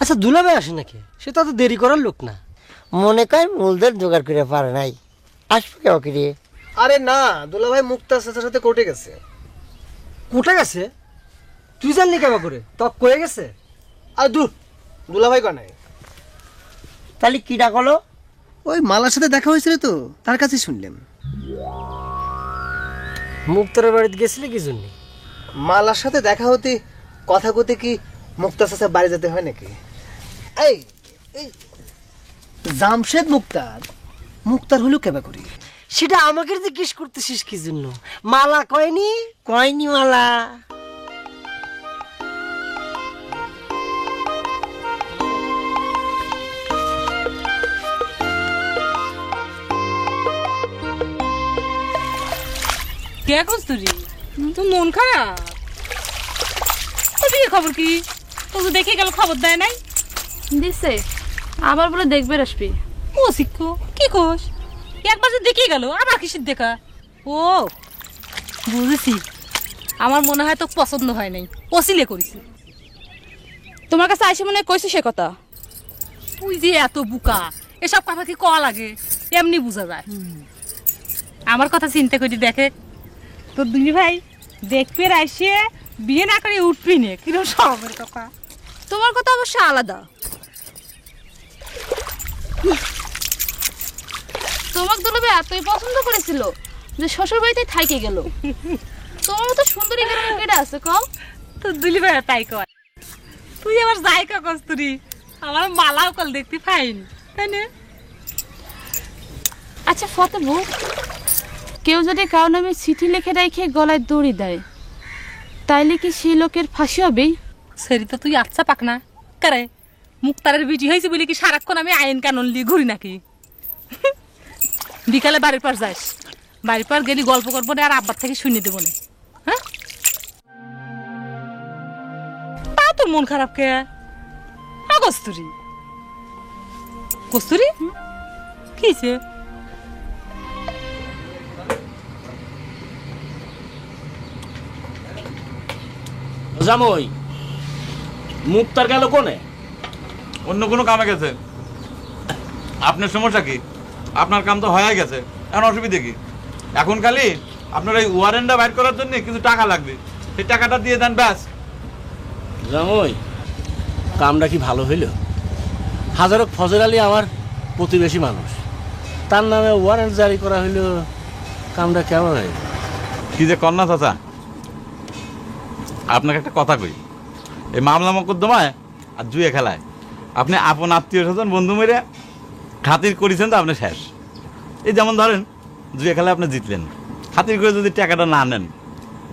আচ্ছা দুলাভাই আসে নাকি? সে তো দেরি করার লোক না। মনে কয় মূলধন জোগাড় করে পারে নাই, আসবে কেউ কিরে? আরে না, দুলাভাই মুক্তার চাচার সাথে কোর্টে গেছে। কোটা গেছে? তুই জানলি কেবা করে? তক কয়ে গেছে? আর দুলাভাই কয় নাই। তাহলে কি ডাকলো? ওই মালার সাথে দেখা হয়েছিল তো, তার কাছে শুনলাম। মুক্তারের বাড়িতে গেছিলি কি জন্য? মালার সাথে দেখা হতে কথা কতে কি মুক্তার চাচা বাড়ি যেতে হয় নাকি? এই এই জামশেদ মুক্তার হলো কেবা করি? সেটা আমাকে জিজ্ঞেস করতেছিস কি জন্য? মালা কয়নি? কয়নি মালা। কে কস্তুরি, তোর মন খারাপ? ওদিকে খবর কি? তোকে দেখে গেল, খবর দেয় নাই? দিছে আবার বলে দেখবে আসবি। ও শিক্ষু কি কোস? একবার যে দেখে গেল, আবার কিসের দেখা? ও বুঝেছি, আমার মনে হয় তো পছন্দ হয় নাই, অসিলে করেছি। তোমার কাছে আইসে মনে কইছি সে কথা। তুই যে এত বুকা, এসব কথা কি কওয়া লাগে? এমনি বুঝা যায়। আমার কথা চিন্তা করি দেখে, তোর দুই ভাই দেখবে আসে বিয়ে না করে উঠবি নে, কিরকম সবের কথা। তোমার কথা অবশ্য আলাদা। তোমাকে দুলাভাই এতই পছন্দ করেছিল যে শ্বশুর বাড়িতে থাইকে গেল। তোমার মতো সুন্দরী গ্রামের কেডা আছে কও? তোর দুলি ভাই তাই কয়। তুই আবার যাই কস্তুরি, আমার মালাও কল দেখতে পাইনি, তাই না? আচ্ছা ফতেবু, কেউ যদি কারো নামে চিঠি লিখে রেখে গলায় দড়ি দেয়, তাইলে কি সেই লোকের ফাঁসি হবেই? সেরি তো তুই আচ্ছা পাক না কারে? মুক্তারের বিটি হয়েছে বলে কি সারাক্ষণ আমি আইন কানুন নিয়ে ঘুরি নাকি? বিকালে বাড়ির পার যাস, বাড়ির পার গেলি গল্প করবো না, আর আব্বার থেকে শুনে দেবো না। হ্যাঁ, তা তোর মন খারাপ কে? কস্তুরি কস্তুরি কি হয়েছে? জামই মুক্তার গেল কোনে? অন্য কোনো কামে গেছে। আপনার সমস্যা কি? আপনার কাম তো হয়ে গেছে, এখন অসুবিধে কি? এখন খালি আপনার এই ওয়ারেন্টটা বাইর করার জন্য কিছু টাকা লাগবে, সেই টাকাটা দিয়ে দেন ব্যাস। জামই কামটা কি ভালো হইল? হাজারক ফজর আলী আমার প্রতিবেশী মানুষ, তার নামে ওয়ারেন্ট জারি করা হইল, কামটা কেমন হইল? কি যে কন্যা চাচা, আপনাকে একটা কথা কই, এই মামলা মোকদ্দমায় আর জুয়ে খেলায় আপনি আপন আত্মীয় স্বজন বন্ধু মেরে খাতির করেছেন তো আপনি শেষ। এই যেমন ধরেন জুয়ে খেলায় আপনি জিতলেন, খাতির করে যদি টাকাটা না নেন,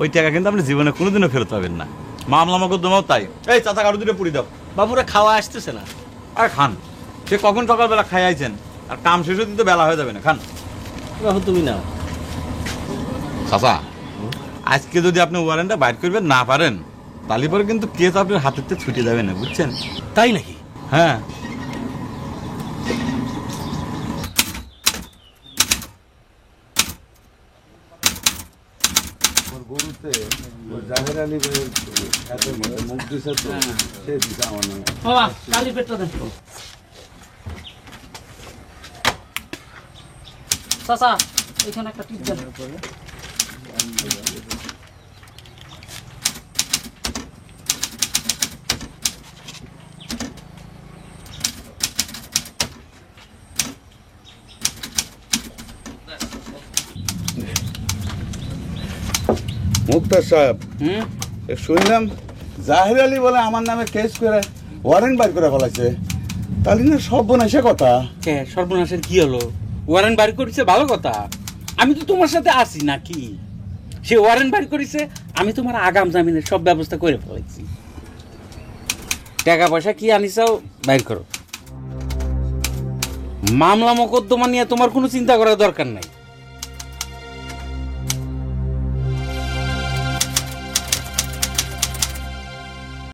ওই টাকা কিন্তু আপনি জীবনে কোনোদিনও ফেরত পাবেন না। মামলা মোকদ্দমাও তাই। এই চাচা কারো দুটো পুরি দাও। বাবুরা খাওয়া আসতেছে না। আর খান, সে কখন সকালবেলা খাই আইছেন, আর কাম শেষ হতে তো বেলা হয়ে যাবে না, খান। বাবু তুমি নাও। চাচা আজকে যদি আপনি ওয়ারেন্টটা বাইর করবেন না পারেন, তাহলে পরে কিন্তু কেস আপনার হাতেতে ছুটে যাবে না, বুঝছেন? তাই নাকি? হ্যাঁ। চাচা এখানে একটা টিপ দেন। মুক্তার সাহেব, শুনলাম জাহির আলী বলে আমার নামে কেস করে ওয়ারেন্ট বাইর করে ফেলাইছে, তাহলে না সর্বনাশা কথা। সর্বনাশের কি হলো? ওয়ারেন্ট বাড়ি করেছে, ভালো কথা। আমি তো তোমার সাথে আছি নাকি? সে ওয়ারেন্ট বাড়ি করেছে, আমি তোমার আগাম জামিনের সব ব্যবস্থা করে ফেলেছি। টাকা পয়সা কি আনিসাও বাইর করো। মামলা মোকদ্দমা নিয়ে তোমার কোনো চিন্তা করার দরকার নাই।